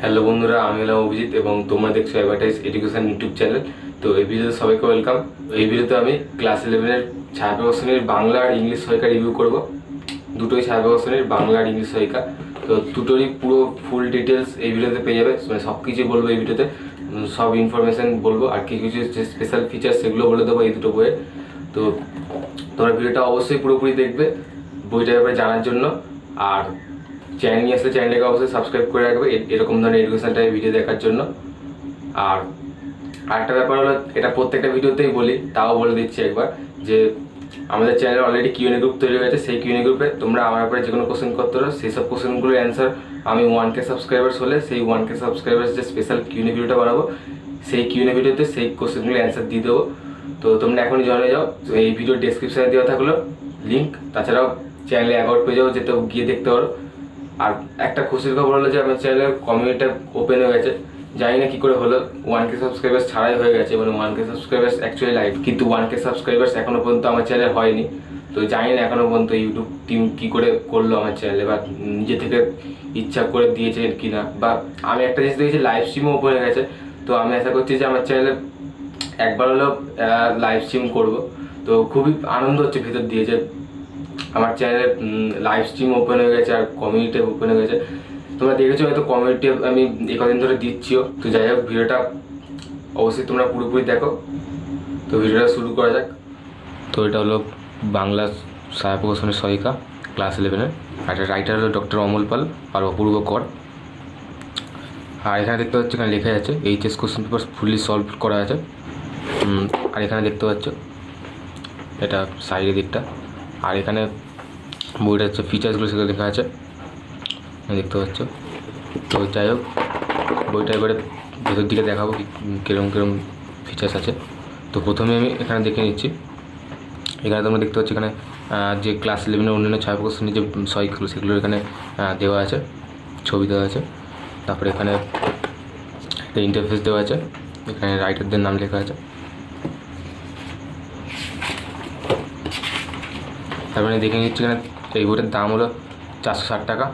Hello বন্ধুরা, আমি হলাম অভিজিৎ এবং তোমরা দেখছো অ্যাডভার্টাইজ এডুকেশন ইউটিউব চ্যানেল। তো এই ভিডিওতে সবাইকে ওয়েলকাম। এই ভিডিওতে আমি ক্লাস 11-এর ছায়াপ্রকাশ শ্রেণীর বাংলা আর ইংলিশ সহায়িকা রিভিউ করব। দুটোই ছায়াপ্রকাশ শ্রেণীর বাংলা আর ইংলিশ সহায়িকা। তো দুটোরই পুরো ফুল ডিটেলস এই ভিডিওতে পেয়ে যাবে। মানে সব কিছু বলবো এই ভিডিওতে, সব ইনফরমেশান বলবো, আর কিছু কিছু যে স্পেশাল ফিচার্স সেগুলো বলে দেবো এই দুটো বইয়ে। তো তোমরা ভিডিওটা অবশ্যই পুরোপুরি দেখবে বইটার ব্যাপারে জানার জন্য। আর চ্যানেল নিয়ে আসলে চ্যানেলটাকে অবশ্যই সাবস্ক্রাইব করে রাখবে এরকম ধরনের এডুকেশন টাইপ ভিডিও দেখার জন্য। আর আরেকটা ব্যাপার হলো, এটা প্রত্যেকটা ভিডিওতেই বলি, তাও বলে দিচ্ছি একবার, যে আমাদের চ্যানেলে অলরেডি কিউএনএ গ্রুপ তৈরি হয়েছে। সেই কিউএনএ গ্রুপে তোমরা আমার ব্যাপারে যে কোনো কোশ্চেন করতে পারো। সেই সব কোশ্চেনগুলোর অ্যান্সার আমি 1K সাবস্ক্রাইবার্স হলে সেই 1K সাবস্ক্রাইবার্স যে স্পেশাল কিউএনএ ভিডিওটা বানাবো, সেই কিউএনএ ভিডিওতে সেই কোশ্চেনগুলোর অ্যান্সার দিয়ে দেবো। তো তোমরা এখনই জয়েন হয়ে যাও। তো এই ভিডিওর ডেসক্রিপশানে দেওয়া থাকলো লিঙ্ক। তাছাড়াও চ্যানেলে অ্যাবাউট পেজেও যেতে গিয়ে দেখতে পারো। আর একটা খুশির খবর হলো যে আমার চ্যানেলের কমিউনিটিটা ওপেন হয়ে গেছে। জানি না কী করে হলো, 1K সাবস্ক্রাইবার্স ছাড়াই হয়ে গেছে, মানে 1K সাবস্ক্রাইবার্স অ্যাকচুয়ালি লাইভ, কিন্তু 1K সাবস্ক্রাইবার্স এখনও পর্যন্ত আমার চ্যানেলে হয়নি। তো জানি না এখনও পর্যন্ত ইউটিউব টিম কী করে করলো আমার চ্যানেলে, বা নিজে থেকে ইচ্ছা করে দিয়েছে কি না, বা আমি একটা জিনিস দেখেছি লাইভ স্ট্রিমও ওপেন হয়ে গেছে। তো আমি আশা করছি যে আমার চ্যানেলে একবার হলেও লাইভ স্ট্রিম করবো। তো খুবই আনন্দ হচ্ছে ভেতর দিয়ে যে আমার চ্যানেলে লাইভ স্ট্রিম ওপেন হয়ে গেছে আর কমিউনিটি ওপেন হয়ে গেছে। তোমরা দেখেছো হয়তো কমিউনিটি আমি কদিন ধরে দিচ্ছিও। তো যাই হোক, ভিডিওটা অবশ্যই তোমরা পুরোপুরি দেখো। তো ভিডিওটা শুরু করা যাক। তো এটা হলো বাংলা ছায়াপ্রকাশনের সহায়িকা ক্লাস 11-এর। আর এটা রাইটার হলো ডক্টর অমল পাল আর অপূর্ব কর। আর এখানে দেখতে পাচ্ছ এখানে লেখা আছে HS question paper fully solve করা আছে। আর এখানে দেখতে পাচ্ছ এটা সাইডের দিকটা। আর এখানে বইটা হচ্ছে ফিচার্সগুলো সেগুলো লেখা আছে, দেখতে পাচ্ছ। তো যাই হোক, বইটা এবারে ভেতর দিকে দেখাবো কীরকম কীরকম ফিচার্স আছে। তো প্রথমে আমি এখানে দেখে নিচ্ছি। এখানে তোমরা দেখতে পাচ্ছ এখানে যে ক্লাস 11-এর অন্যান্য ছায়াপ্রকাশ শ্রেণীর যে সহায়িকাগুলো সেগুলো এখানে দেওয়া আছে, ছবি দেওয়া আছে। তারপরে এখানে একটা ইন্টারফেস দেওয়া আছে, এখানে রাইটারদের নাম লেখা আছে। তারপরে দেখে নিচ্ছি এখানে এই বইটার দাম হলো 460 টাকা।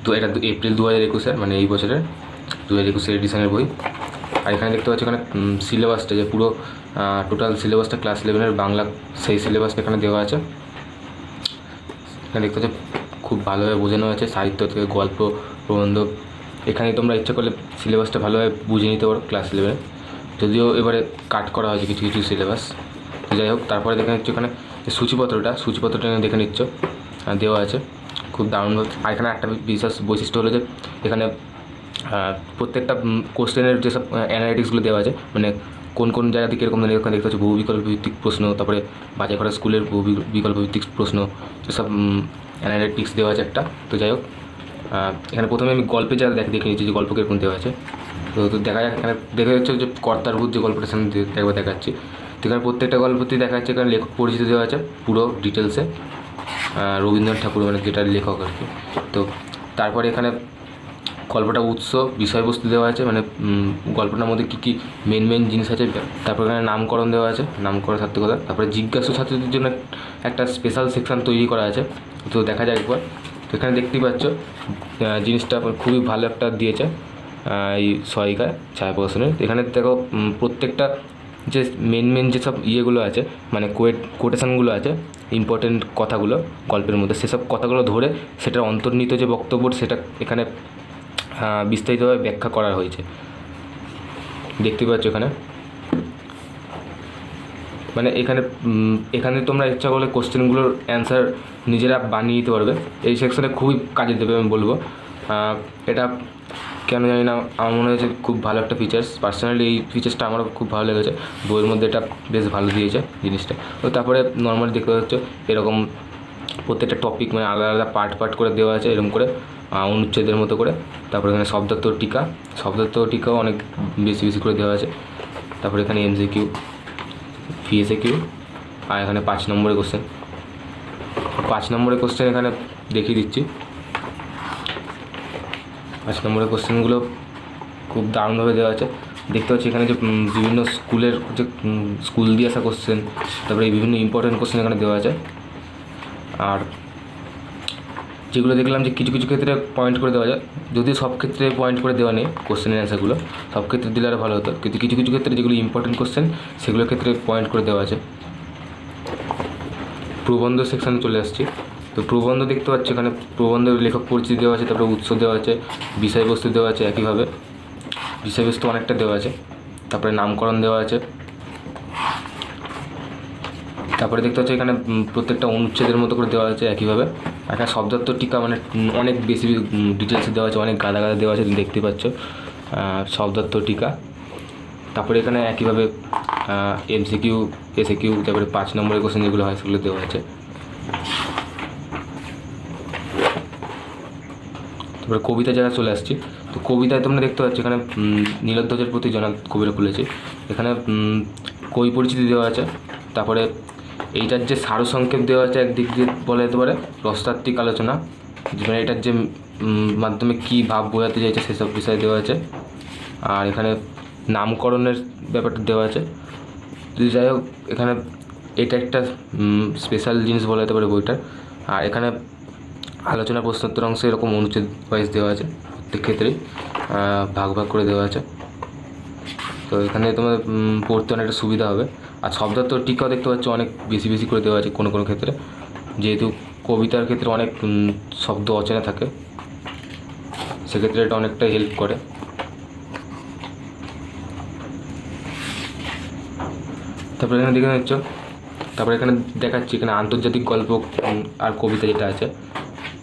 তো এটা এপ্রিল 2021-এর, মানে এই বছরের 2021 এডিশনের বই। আর এখানে দেখতে পাচ্ছি এখানে সিলেবাসটা, যে পুরো টোটাল সিলেবাসটা ক্লাস 11-এর বাংলা, সেই সিলেবাসটা এখানে দেওয়া আছে। এখানে দেখতে পাচ্ছি খুব ভালোভাবে বোঝানো আছে, সাহিত্য থেকে গল্প, প্রবন্ধ। এখানে তোমরা ইচ্ছা করলে সিলেবাসটা ভালোভাবে বুঝে নিতে পারো ক্লাস 11-এ, যদিও এবারে কাট করা হয়েছে কিছু কিছু সিলেবাস। তো যাই হোক, তারপরে দেখে নিচ্ছ এখানে সূচিপত্রটা দেখে নিচ্ছ, দেওয়া আছে খুব দারুণভাবে। আর এখানে একটা বিশেষ বৈশিষ্ট্য হলো যে এখানে প্রত্যেকটা কোশ্চেনের যেসব অ্যানালিটিক্সগুলো দেওয়া আছে, মানে কোন কোন জায়গা থেকে এরকম ধরনের, এখানে দেখতে পাচ্ছি বহু বিকল্প ভিত্তিক প্রশ্ন, তারপরে বাছাই করা স্কুলের বহু বিকল্প ভিত্তিক প্রশ্ন, এসব অ্যানালিটিক্স দেওয়া আছে একটা। তো যাই হোক, এখানে প্রথমে আমি গল্পের জায়গা দেখে নিচ্ছি যে গল্প কীরকম দেওয়া আছে। তো দেখা যাক, এখানে দেখা যাচ্ছে যে কর্তার ভূত যে গল্পটা সেখানে একবার দেখাচ্ছি। তো এখানে প্রত্যেকটা গল্পতেই দেখা যাচ্ছে এখানে লেখক পরিচিত দেওয়া আছে পুরো ডিটেলসে, রবীন্দ্রনাথ ঠাকুর মানে যেটা লেখক আর কি। তো তারপরে এখানে গল্পটা উৎস, বিষয়বস্তু দেওয়া আছে, মানে গল্পটার মধ্যে কী কী মেন জিনিস আছে। তারপর এখানে নামকরণ দেওয়া আছে, নামকরণ সার্থকতা। তারপরে জিজ্ঞাসু ছাত্রদের জন্য একটা স্পেশাল সেকশন তৈরি করা আছে। তো দেখা যাক একবার। তো এখানে দেখতেই পাচ্ছ জিনিসটা খুবই ভালো একটা দিয়েছে এই সহায়িকা ছায়াপ্রকাশনের। এখানে দেখো প্রত্যেকটা যে মেন যেসব ইয়েগুলো আছে, মানে কোটেশানগুলো আছে, ইম্পর্টেন্ট কথাগুলো গল্পের মধ্যে, সেসব কথাগুলো ধরে সেটার অন্তর্নিহিত যে বক্তব্য সেটা এখানে বিস্তারিতভাবে ব্যাখ্যা করা হয়েছে, দেখতে পাচ্ছ এখানে। মানে এখানে তোমরা ইচ্ছা করলে কোশ্চেনগুলোর অ্যান্সার নিজেরা বানিয়ে দিতে পারবে। এই সেকশনে খুবই কাজে দেবে আমি বলবো। এটা কেন জানি না, আমার মনে হয়েছে খুব ভালো একটা ফিচার্স। পার্সোনালি এই ফিচার্সটা আমারও খুব ভালো লেগেছে, বইয়ের মধ্যে এটা বেশ ভালো দিয়েছে জিনিসটা। তো তারপরে নর্মালি দেখতে পাচ্ছ এরকম প্রত্যেকটা টপিক মানে আলাদা আলাদা পার্ট করে দেওয়া আছে, এরকম করে অনুচ্ছেদের মতো করে। তারপরে এখানে শব্দার্থ টিকাও অনেক বেশি করে দেওয়া আছে। তারপরে এখানে MCQ, VSQ, আর এখানে 5 নম্বরের কোশ্চেন। 5 নম্বরের কোশ্চেন এখানে দেখিয়ে দিচ্ছি। 5 নম্বরের কোশ্চেনগুলো খুব দারুণভাবে দেওয়া আছে। দেখতে পাচ্ছি এখানে যে বিভিন্ন স্কুলের যে স্কুল দিয়ে আসা কোশ্চেন, তারপরে এই বিভিন্ন ইম্পর্টেন্ট কোশ্চেন এখানে দেওয়া আছে। আর যেগুলো দেখলাম যে কিছু কিছু ক্ষেত্রে পয়েন্ট করে দেওয়া যায়, যদিও সব ক্ষেত্রে পয়েন্ট করে দেওয়া নেই কোশ্চেনের অ্যান্সারগুলো, সব ক্ষেত্রে দিলে আরও ভালো হতো, কিন্তু কিছু কিছু ক্ষেত্রে যেগুলো ইম্পর্টেন্ট কোশ্চেন সেগুলোর ক্ষেত্রে পয়েন্ট করে দেওয়া আছে। প্রবন্ধ সেকশানে চলে আসছি। তো প্রবন্ধ দেখতে পাচ্ছি এখানে প্রবন্ধের লেখক পরিচিতি দেওয়া আছে, তারপরে উৎস দেওয়া আছে, বিষয়বস্তু দেওয়া আছে, একইভাবে বিষয়বস্তু অনেকটা দেওয়া আছে, তারপরে নামকরণ দেওয়া আছে। তারপরে দেখতে পাচ্ছি এখানে প্রত্যেকটা অনুচ্ছেদের মতো করে দেওয়া আছে একইভাবে। একটা শব্দার্থ টিকা মানে অনেক বেশি ডিটেলসে দেওয়া আছে, অনেক গাদা গাদা দেওয়া আছে, তুমি দেখতে পাচ্ছ শব্দার্থ টিকা। তারপরে এখানে একইভাবে এমসিকিউ, এসএকিউ, তারপরে 5 নম্বরের কোশ্চেন যেগুলো হয় সেগুলো দেওয়া আছে। তারপরে কবিতা জায়গা চলে আসছি। তো কবিতায় তোমরা দেখতে পাচ্ছ এখানে নীলোধ্বজের প্রতি জনাব কবিরা খুলেছে, এখানে কবি পরিচিতি দেওয়া আছে। তারপরে এইটার যে সারসংক্ষেপ দেওয়া আছে একদিক দিয়ে বলা যেতে পারে প্রস্তাত্ত্বিক আলোচনা, মানে এটার যে মাধ্যমে কী ভাব বোঝাতে চাইছে সেসব বিষয় দেওয়া আছে। আর এখানে নামকরণের ব্যাপারটা দেওয়া আছে। যাই হোক এখানে এটা একটা স্পেশাল জিনিস বলা যেতে পারে বইটার। আর এখানে আলোচনা প্রশ্নোত্তর অংশে এরকম অনুচ্ছেদ ওয়াইজ দেওয়া আছে, প্রত্যেক ক্ষেত্রেই ভাগ ভাগ করে দেওয়া আছে। তো এখানে তোমার পড়তে অনেকটা সুবিধা হবে। আর শব্দার্থ টিকাও দেখতে পাচ্ছ অনেক বেশি বেশি করে দেওয়া আছে কোনো কোনো ক্ষেত্রে, যেহেতু কবিতার ক্ষেত্রে অনেক শব্দ অচেনা থাকে, সেক্ষেত্রে এটা অনেকটা হেল্প করে। তারপরে এখানে দেখে নিচ্ছ, তারপরে এখানে দেখাচ্ছি এখানে আন্তর্জাতিক গল্প আর কবিতা যেটা আছে,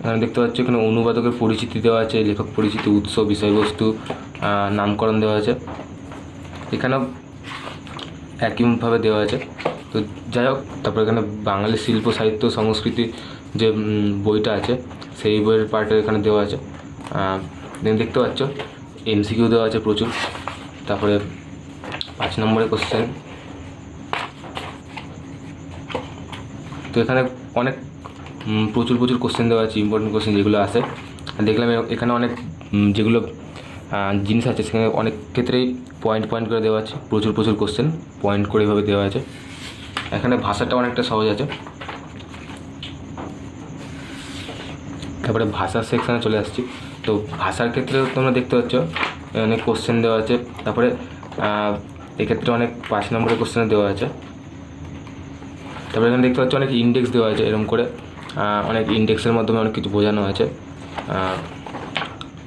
এখানে দেখতে পাচ্ছ এখানে অনুবাদকের পরিচিতি দেওয়া আছে, লেখক পরিচিতি, উৎস, বিষয়বস্তু, নামকরণ দেওয়া আছে, এখানেও একইভাবে দেওয়া আছে। তো যাই হোক তারপরে এখানে বাঙালি শিল্প সাহিত্য সংস্কৃতি যে বইটা আছে সেই বইয়ের পার্টে এখানে দেওয়া আছে। দেখতে পাচ্ছ এমসিকিউ দেওয়া আছে প্রচুর। তারপরে 5 নম্বরের কোশ্চেন। তো এখানে অনেক প্রচুর প্রচুর কোশ্চেন দেওয়া আছে, ইম্পর্টেন্ট কোশ্চেন যেগুলো আসে। দেখলাম এখানে অনেক যেগুলো জিনিস আছে সেখানে অনেক ক্ষেত্রেই পয়েন্ট পয়েন্ট করে দেওয়া আছে, প্রচুর প্রচুর কোশ্চেন পয়েন্ট করে এভাবে দেওয়া আছে। এখানে ভাষাটা অনেকটা সহজ আছে। তারপরে ভাষার সেকশানে চলে আসছি। তো ভাষার ক্ষেত্রেও তোমরা দেখতে পাচ্ছ অনেক কোশ্চেন দেওয়া আছে। তারপরে এক্ষেত্রে অনেক 5 নম্বরের কোশ্চেন দেওয়া আছে। তারপরে এখানে দেখতে পাচ্ছ অনেক ইন্ডেক্স দেওয়া আছে, এরকম করে অনেক ইন্ডেক্সের মাধ্যমে অনেক কিছু বোঝানো আছে,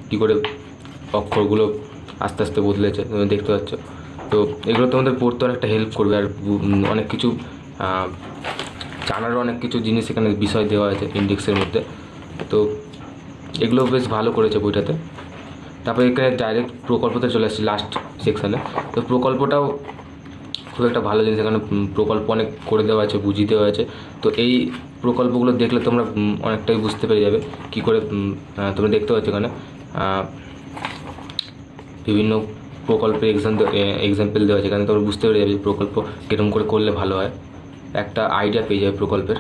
কী করে অক্ষরগুলো আস্তে আস্তে বদলেছে তুমি দেখতে পাচ্ছ। তো এগুলো তোমাদের পড়তে অনেকটা হেল্প করবে, আর অনেক কিছু জানারও অনেক কিছু জিনিস এখানে বিষয় দেওয়া আছে ইন্ডেক্সের মধ্যে। তো এগুলো বেশ ভালো করেছে বইটাতে। তারপরে এখানে ডাইরেক্ট প্রকল্পতে চলে আসছি লাস্ট সেকশানে। তো প্রকল্পটাও খুব একটা ভালো জিনিস, এখানে প্রকল্প অনেক করে দেওয়া আছে, বুঝিয়ে দেওয়া আছে। তো এই প্রকল্পগুলো দেখলে তোমরা অনেকটাই বুঝতে পেরে যাবে কী করে। তোমরা দেখতে পাচ্ছ এখানে বিভিন্ন প্রকল্পের এক্সাম্পল দেওয়া আছে, এখানে তোমরা বুঝতে পেরে যাবে যে প্রকল্প কীরকম করে করলে ভালো হয়, একটা আইডিয়া পেয়ে যাবে প্রকল্পের।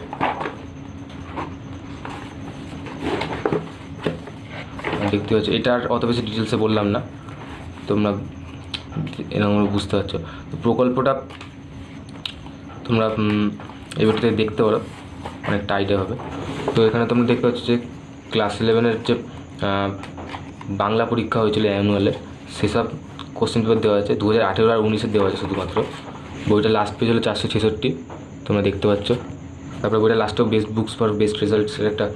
দেখতে পাচ্ছ এটা আর অত বেশি ডিটেলসে বললাম না, তোমরা এরকম বুঝতে পারছো। তো প্রকল্পটা তোমরা এবারটাতে দেখতে পারো, অনেকটা আইডিয়া হবে। তো এখানে তোমরা দেখতে পাচ্ছ যে ক্লাস 11-এর যে বাংলা পরীক্ষা হয়েছিল অ্যানুয়ালের, সেসব কোশ্চেন পেপার দেওয়া আছে। 2018 আর 19-এর দেওয়া আছে শুধুমাত্র। বইটা লাস্ট পেজ হলো 466, তোমরা দেখতে পাচ্ছ। তারপরে বইটা লাস্টেও বেস্ট বুকস ফর বেস্ট রেজাল্টসের একটা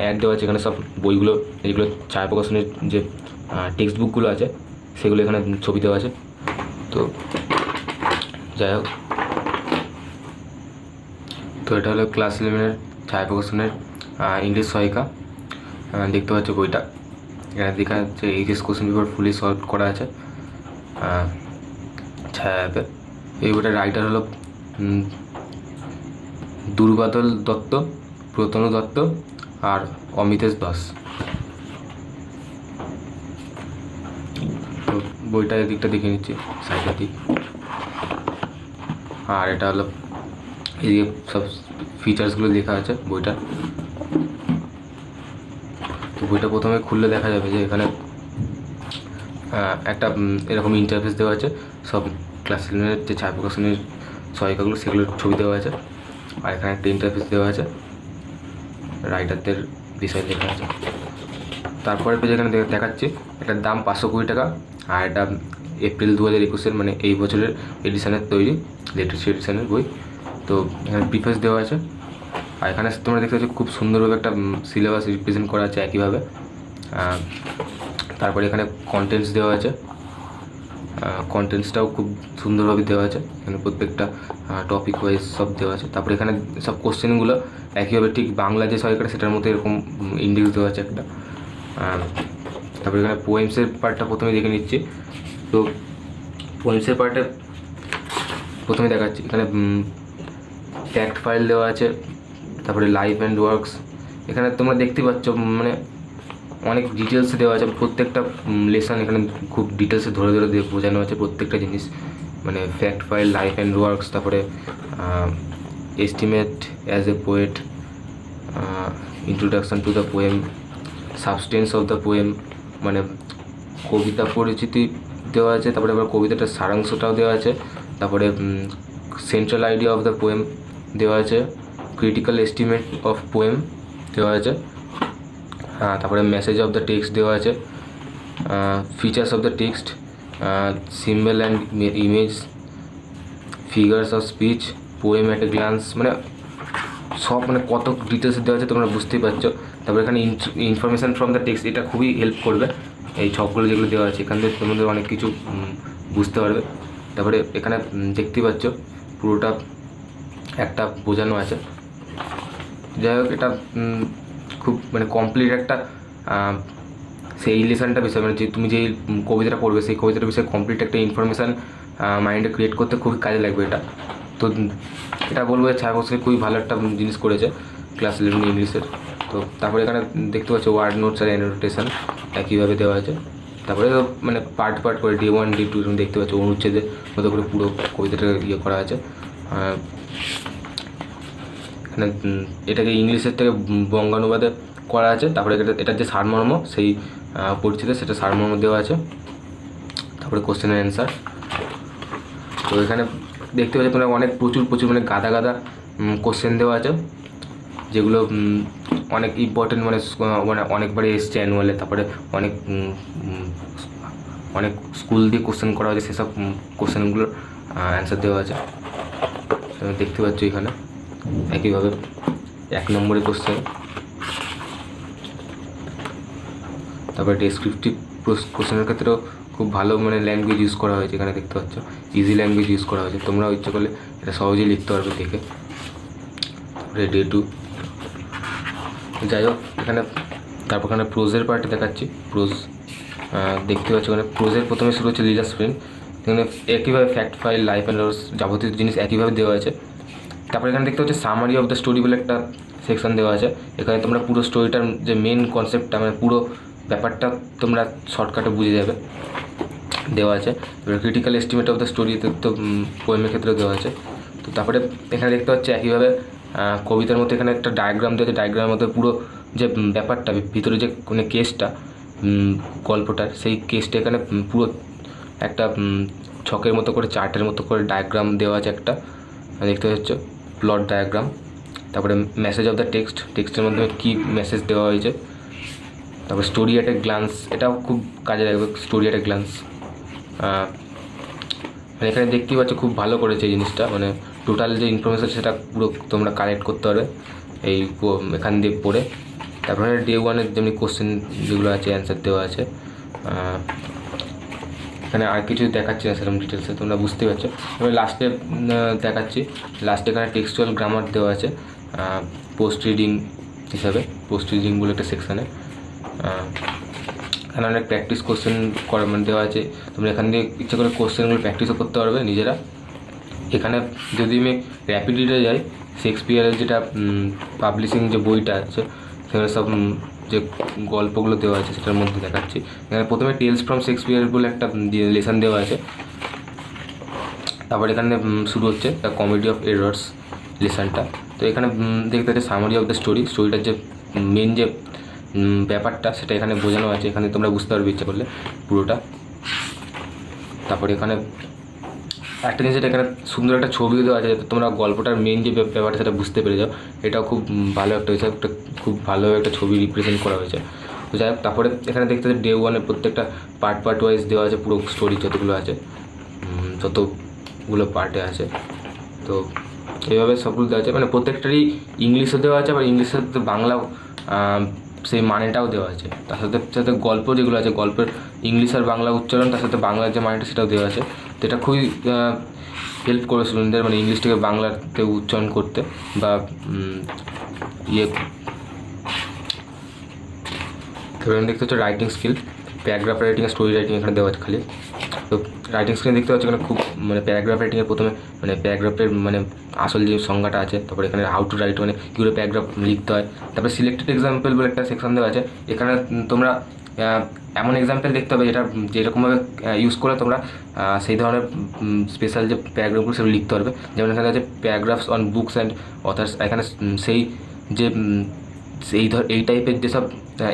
অ্যাড দেওয়া আছে, এখানে সব বইগুলো যেগুলো ছায়া প্রকাশনের যে টেক্সট বুকগুলো আছে সেগুলো এখানে ছবি দেওয়া আছে। তো যাই হোক, তো এটা হলো ক্লাস 11-এর ছায়া প্রকাশনের ইংলিশ সহায়িকা। দেখতে পাচ্ছ বইটা এখানে দেখা যাচ্ছে এইচএস কোশ্চেন পেপার ফুলি সলভ করা আছে ছায়া অ্যাপে। এই বইটার রাইটার হলো দুর্বাদল দত্ত, প্রতনু দত্ত আর অমিতেশ দাস। তো বইটা এদিকটা দেখে নিচ্ছি সাইডের দিক। আর এটা হলো এদিকে সব ফিচার্সগুলো লেখা আছে বইটা। তো বইটা প্রথমে খুললে দেখা যাবে যে এখানে একটা এরকম ইন্টারফেস দেওয়া আছে, সব ক্লাস 11-এর যে ছায়া প্রকাশনের সহায়িকাগুলো সেগুলোর ছবি দেওয়া আছে। আর এখানে একটা ইন্টারফেস দেওয়া আছে রাইটারদের বিষয় লেখা আছে। তারপরে পেজ এখানে দেখাচ্ছি এটার দাম 520 টাকা, আর এটা এপ্রিল 2021 মানে এই বছরের এডিশনের তৈরি, লেটেস্ট এডিশনের বই। তো এখানে প্রিফেস দেওয়া আছে, আর এখানে তোমরা দেখতে পাচ্ছ খুব সুন্দরভাবে একটা সিলেবাস রিপ্রেজেন্ট করা আছে একইভাবে। তারপরে এখানে কন্টেন্টস দেওয়া আছে, কন্টেন্টসটাও খুব সুন্দরভাবে দেওয়া আছে, এখানে প্রত্যেকটা টপিক ওয়াইজ সব দেওয়া আছে। তারপরে এখানে সব কোশ্চেনগুলো একইভাবে ঠিক বাংলা যে সরকার সেটার মতো এরকম ইন্ডেক্স দেওয়া আছে একটা। তারপরে এখানে পোয়েমসের পার্টটা প্রথমে দেখে নিচ্ছি। তো পোয়েমসের পার্টে প্রথমে দেখাচ্ছি, এখানে ট্যাক্ট ফাইল দেওয়া আছে, তারপরে লাইফ অ্যান্ড ওয়ার্কস। এখানে তোমরা দেখতে পাচ্ছ মানে অনেক ডিটেলসে দেওয়া আছে, প্রত্যেকটা লেসন এখানে খুব ডিটেলসে ধরে ধরে বোঝানো আছে প্রত্যেকটা জিনিস, মানে fact file, life and works, তারপরে estimate as a poet, introduction to the poem, substance of the poem, মানে কবিতা পরিচিতি দেওয়া আছে, তারপরে আবার কবিতাটার সারাংশটাও দেওয়া আছে, তারপরে central idea of the poem দেওয়া আছে, ক্রিটিক্যাল এস্টিমেট অফ পোয়েম দেওয়া আছে, তারপরে মেসেজ অফ দ্য টেক্সট দেওয়া আছে, features of the text, symbol and image, figures of speech, poem at a glance, মানে সব মানে কত ডিটেলস দেওয়া আছে তোমরা বুঝতেই পারছো। তারপরে এখানে ইনফরমেশান ফ্রম দ্য টেক্সট, এটা খুবই হেল্প করবে, এই ছকগুলো যেগুলো দেওয়া আছে এখান থেকে তোমাদের অনেক কিছু বুঝতে পারবে। তারপরে এখানে দেখতেই পাচ্ছ পুরোটা একটা বোঝানো আছে। যাই হোক, এটা খুব মানে কমপ্লিট একটা সেই লেসনটা বিষয়, মানে যে তুমি যেই কবিতাটা পড়বে সেই কবিতাটার বিষয়ে কমপ্লিট একটা ইনফরমেশান মাইন্ডে ক্রিয়েট করতে খুবই কাজে লাগবে এটা। তো এটা বলবো ছায়াপথে খুবই ভালো একটা জিনিস করেছে ক্লাস 11 ইংলিশের। তো তারপরে এখানে দেখতে পাচ্ছ ওয়ার্ড নোটস আর অ্যানোটেশন একইভাবে দেওয়া আছে। তারপরে মানে পার্ট পার্ট করে ডে 1 ডে 2 তুমি দেখতে পাচ্ছ অনুচ্ছেদের মতো করে পুরো কবিতাটা ইয়ে করা আছে। এখানে এটাকে ইংলিশের থেকে বঙ্গানুবাদে করা আছে। তারপরে এটার যে সারমর্ম সেই পরিচিতি সেটা সারমর্ম দেওয়া আছে। তারপরে কোশ্চেন অ্যান্ড অ্যান্সার। তো এখানে দেখতে পাচ্ছ তোমরা অনেক প্রচুর মানে গাদা গাদা কোশ্চেন দেওয়া আছে, যেগুলো অনেক ইম্পর্টেন্ট, মানে অনেকবারে এসছে অ্যানুয়ালে। তারপরে অনেক স্কুল দিয়ে কোশ্চেন করা হয়েছে, সেসব কোশ্চেনগুলোর অ্যান্সার দেওয়া আছে দেখতে পাচ্ছ এখানে। একইভাবে 1 নম্বরের কোশ্চেন, তারপরে ডেসক্রিপটিভ কোশ্চেনের ক্ষেত্রেও খুব ভালো মানে ল্যাঙ্গুয়েজ ইউজ করা হয়েছে, এখানে দেখতে পাচ্ছ ইজি ল্যাঙ্গুয়েজ ইউজ করা হয়েছে, তোমরা ইচ্ছে করলে এটা সহজেই লিখতে পারবে দেখে। তারপরে ডে 2। যাই হোক, তারপর এখানে প্রোজের পার্টে দেখাচ্ছি। প্রোজ দেখতে পাচ্ছ এখানে প্রোজের প্রথমে শুরু হচ্ছে লিজা স্প্রিং, এখানে একইভাবে fact file, life and works যাবতীয় জিনিস একইভাবে দেওয়া আছে। তারপরে এখানে দেখতে হচ্ছে সামারি অফ দ্য স্টোরি বলে একটা সেকশন দেওয়া আছে, এখানে তোমরা পুরো স্টোরিটার যে মেন কনসেপ্টটা মানে পুরো ব্যাপারটা তোমরা শর্টকাটে বুঝে যাবে দেওয়া আছে। এবার critical estimate of the story তো পোয়েমের ক্ষেত্রেও দেওয়া আছে। তো তারপরে এখানে দেখতে পাচ্ছি একইভাবে কবিতার মধ্যে এখানে একটা ডায়াগ্রাম দেওয়া আছে, ডায়াগ্রামের মধ্যে পুরো যে ব্যাপারটা ভিতরে যে কোনো কেসটা গল্পটার সেই কেসটা এখানে পুরো একটা ছকের মতো করে চার্টের মতো করে ডায়াগ্রাম দেওয়া আছে একটা, দেখতে পাচ্ছ প্লট ডায়াগ্রাম। তারপরে মেসেজ অফ দ্য টেক্সটের মাধ্যমে কী মেসেজ দেওয়া হয়েছে। তারপর স্টোরি অ্যাট এ গ্লান্স, এটাও খুব কাজে লাগবে স্টোরি অ্যাট এ গ্লান্স। মানে এখানে দেখতেই পাচ্ছ খুব ভালো করেছে এই জিনিসটা, মানে টোটাল যে ইনফরমেশান সেটা পুরো তোমরা কালেক্ট করতে পারবে এই এখান দিয়ে পড়ে। তারপরে ডে 1-এর যেমনি কোশ্চেন যেগুলো আছে অ্যান্সার দেওয়া আছে। এখানে আর কিছু দেখাচ্ছি না সেরকম ডিটেলসে, তোমরা বুঝতে পারছো। এবার লাস্টে দেখাচ্ছি, লাস্টে এখানে টেক্সচুয়াল গ্রামার দেওয়া আছে পোস্ট রিডিং হিসাবে, পোস্ট রিডিং বলে একটা সেকশানে। এখানে অনেক প্র্যাকটিস কোশ্চেন মানে দেওয়া আছে, তোমরা এখান দিয়ে ইচ্ছে করে কোশ্চেনগুলো প্র্যাকটিসও করতে পারবে নিজেরা। এখানে যদি আমি র্যাপিড রিডে যাই, শেক্সপিয়ারের যেটা পাবলিশিং যে বইটা আছে সেখানে সব যে গল্পগুলো দেওয়া আছে সেটার মধ্যে দেখাচ্ছি। এখানে প্রথমে টেলস ফ্রম শেক্সপিয়ার বলে একটা লেসন দেওয়া আছে। তারপর এখানে শুরু হচ্ছে দ্য কমেডি অফ এরর্স লেসনটা। তো এখানে দেখতে পাচ্ছি সামারি অফ দ্য স্টোরিটার যে মেন যে ব্যাপারটা সেটা এখানে বোঝানো আছে, এখানে তোমরা বুঝতে পারবে ইচ্ছা করলে পুরোটা। তারপরে এখানে একটা জিনিস, এখানে সুন্দর একটা ছবিও দেওয়া আছে যাতে তোমরা গল্পটার মেন যে ব্যাপারটা সেটা বুঝতে পেরে যাও। এটাও খুব ভালো একটা হয়েছে, একটা খুব ভালো একটা ছবি রিপ্রেজেন্ট করা হয়েছে। তো যাই হোক, তারপরে এখানে দেখতে হচ্ছে ডে ওয়ানের প্রত্যেকটা পার্ট ওয়াইজ দেওয়া আছে, পুরো স্টোরি যতগুলো আছে, যতগুলো পার্টে আছে। তো এইভাবে সবগুলো দেওয়া আছে, মানে প্রত্যেকটারই ইংলিশও দেওয়া আছে, আবার ইংলিশের সাথে বাংলাও সেই মানেটাও দেওয়া আছে। তার সাথে সাথে গল্প যেগুলো আছে, গল্পের ইংলিশ আর বাংলা উচ্চারণ, তার সাথে বাংলার যে মানেটা সেটাও দেওয়া আছে। তো এটা খুবই হেল্প করে স্টুডেন্টদের, মানে ইংলিশটাকে বাংলাতে উচ্চারণ করতে বা এখানে দেখতে হচ্ছে রাইটিং স্কিল, প্যারাগ্রাফ রাইটিং আর স্টোরি রাইটিং এখানে দেওয়া আছে খালি। তো রাইটিং স্কিল দেখতে পাচ্ছি এখানে খুব, মানে প্যারাগ্রাফ রাইটিংয়ের প্রথমে মানে প্যারাগ্রাফের মানে আসল যে সংজ্ঞাটা আছে, তারপরে এখানে হাউ টু রাইট মানে কী করে প্যারাগ্রাফ লিখতে হয়, তারপরে সিলেক্টেড এক্সাম্পল বলে একটা সেকশন দেওয়া আছে। এখানে তোমরা এমন এক্সাম্পল দেখতে হবে যেটা যেরকমভাবে ইউজ করে তোমরা সেই ধরনের স্পেশাল যে প্যারাগ্রাফগুলো সেগুলো লিখতে পারবে। যেমন এখানে আছে paragraphs on books and authors, এখানে সেই যে এই টাইপের যেসব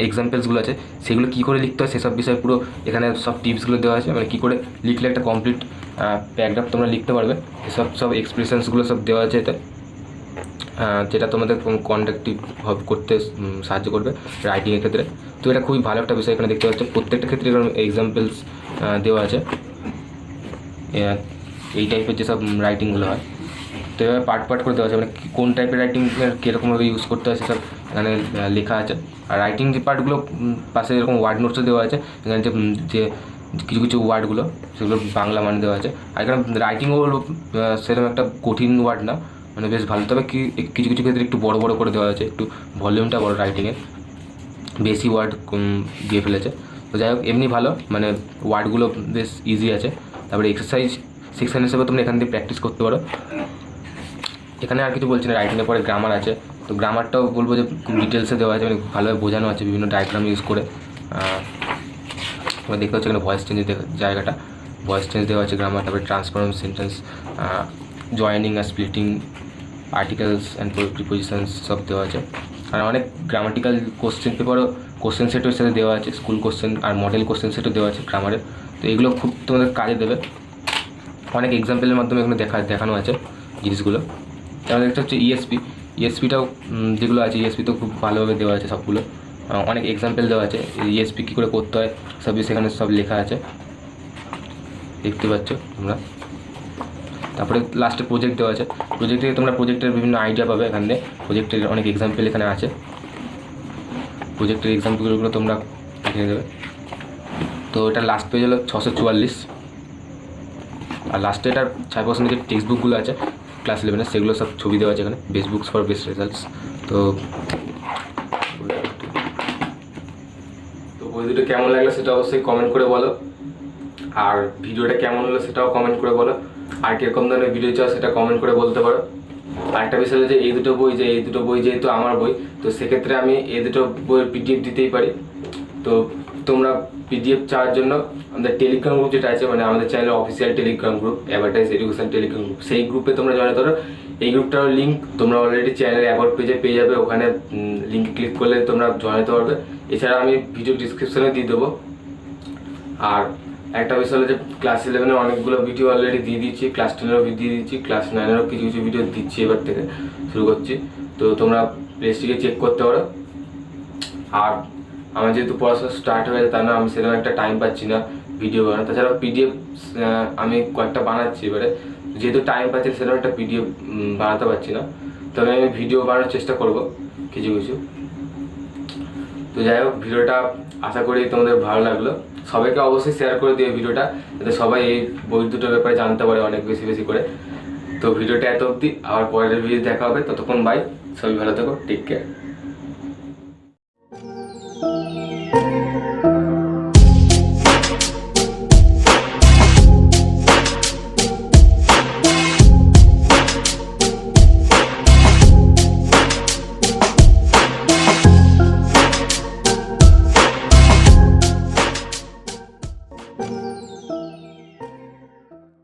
এক্সাম্পলসগুলো আছে সেগুলো কী করে লিখতে হয় সেসব বিষয়ে পুরো এখানে সব টিপসগুলো দেওয়া আছে, মানে কী করে লিখলে একটা কমপ্লিট প্যারাগ্রাফ তোমরা লিখতে পারবে। সব এক্সপ্রেশনসগুলো সব দেওয়া আছে এতে, যেটা তোমাদের কন্ডাক্টিভ করতে সাহায্য করবে রাইটিংয়ের ক্ষেত্রে। তো এটা খুবই ভালো একটা বিষয়, এখানে দেখতে পাচ্ছ প্রত্যেকটা ক্ষেত্রে এরকম এক্সাম্পলস দেওয়া আছে এই টাইপের যেসব রাইটিংগুলো হয়। তো এভাবে পার্ট করে দেওয়া আছে, মানে কোন টাইপের রাইটিংয়ের কীরকমভাবে ইউজ করতে হয় সেসব এখানে লেখা আছে। আর রাইটিং যে পার্টগুলো পাশে এরকম ওয়ার্ড নোটসও দেওয়া আছে, এখানে যে কিছু ওয়ার্ডগুলো সেগুলো বাংলা মানে দেওয়া আছে। আর এখানে রাইটিংও সেরকম একটা কঠিন ওয়ার্ড না, মানে বেশ ভালো। তবে কিছু ক্ষেত্রে একটু বড় করে দেওয়া আছে, একটু ভলিউমটা বড় রাইটিংয়ে, বেশি ওয়ার্ড দিয়ে ফেলেছে। তো যাই হোক, এমনি ভালো, মানে ওয়ার্ডগুলো বেশ ইজি আছে। তারপরে এক্সারসাইজ সেকশন হিসেবে তোমরা এখান থেকে প্র্যাকটিস করতে পারো। এখানে আর কিছু বলছি না, রাইটিংয়ের পরে গ্রামার আছে। তো গ্রামারটাও বলবো যে খুব ডিটেলসে দেওয়া আছে, মানে ভালোভাবে বোঝানো আছে বিভিন্ন ডায়াগ্রাম ইউজ করে। তোমরা দেখতে পাচ্ছ এখানে ভয়েস চেঞ্জের জায়গাটা, ভয়েস চেঞ্জ দেওয়া আছে গ্রামার। তারপরে ট্রান্সফর্ম সেন্টেন্স, জয়েনিং আর স্প্লিটিং, আর্টিকেলস অ্যান্ড প্রিপোজিশনস সব দেওয়া আছে। আর অনেক গ্রামাটিক্যাল কোশ্চেন পেপারও কোশ্চেন সেটের সাথে দেওয়া আছে, স্কুল কোশ্চেন আর মডেল কোশ্চেন সেটও দেওয়া আছে গ্রামারের। তো এগুলো খুব তোমাদের কাজে দেবে, অনেক এক্সাম্পলের মাধ্যমে এখানে দেখানো আছে জিনিসগুলো। যেমন দেখতে হচ্ছে ইএসপিটাও যেগুলো আছে, ইএসপিতেও খুব ভালোভাবে দেওয়া আছে সবগুলো, অনেক এক্সাম্পল দেওয়া আছে। ইএসপি কী করে করতে হয় সব সেখানে সব লেখা আছে, দেখতে পাচ্ছ তোমরা। তারপরে লাস্টে প্রজেক্ট দেওয়া আছে, প্রজেক্ট থেকে তোমরা প্রজেক্টের বিভিন্ন আইডিয়া পাবে। এখানে প্রজেক্টের অনেক এক্সাম্পল এখানে আছে, প্রজেক্টের এক্সাম্পলগুলো তোমরা দেখে দেবে। তো এটা লাস্ট পেজ হলো 644। আর লাস্টে এটার 6% যে টেক্সট বুকগুলো আছে ক্লাস 11-এর সেগুলো সব ছবি দেওয়া আছে এখানে, best books for best results. তো বই দুটো কেমন লাগলো সেটা অবশ্যই কমেন্ট করে বলো, আর ভিডিওটা কেমন হলো সেটাও কমেন্ট করে বলো। আর কীরকম ধরনের ভিডিও চাও সেটা কমেন্ট করে বলতে পারো। আরেকটা বিষয় হলো যে এই দুটো বই যেহেতু আমার বই, তো সেক্ষেত্রে আমি এই দুটো বইয়ের পিডিএফ দিতেই পারি। তো তোমরা পিডিএফ চাওয়ার জন্য আমাদের টেলিগ্রাম গ্রুপ যেটা আছে, মানে আমাদের চ্যানেলের official Telegram group, advertise education Telegram group, সেই গ্রুপে তোমরা জয়েন করো। এই গ্রুপটার লিঙ্ক তোমরা অলরেডি চ্যানেলের অ্যাবাউট পেজে পেয়ে যাবে, ওখানে লিঙ্ক ক্লিক করলে তোমরা জয়েন হতে পারবে। এছাড়া আমি ভিডিও ডিসক্রিপশনে দিয়ে দেবো। আর একটা বিষয় হলো যে ক্লাস 11-এর অনেকগুলো ভিডিও অলরেডি দিয়ে দিচ্ছি, ক্লাস 10-এরও দিয়ে দিচ্ছি, ক্লাস 9-এরও কিছু ভিডিও দিচ্ছি, এবার থেকে শুরু করছি। তো তোমরা প্লেসটিকে চেক করতে পারো। আর আমার যেহেতু পড়াশোনা স্টার্ট হয়ে গেছে, তার না আমি সেরকম একটা টাইম পাচ্ছি না ভিডিও বানানো। তাছাড়া পিডিএফ আমি কয়েকটা বানাচ্ছি, এবারে যেহেতু টাইম পাচ্ছি সেরকম একটা পিডিএফ বানাতে পারছি না, তবে আমি ভিডিও বানানোর চেষ্টা করব কিছু। তো যাই হোক, ভিডিওটা আশা করি তোমাদের ভালো লাগলো। সবাইকে অবশ্যই শেয়ার করে দিও ভিডিওটা, যাতে সবাই এই বই দুটোর ব্যাপারে জানতে পারে অনেক বেশি করে। তো ভিডিওটা এত অবধি, আবার পরের ভিডিও দেখা হবে। ততক্ষণ বাই, সবাই ভালো থেকো, টেক কেয়ার।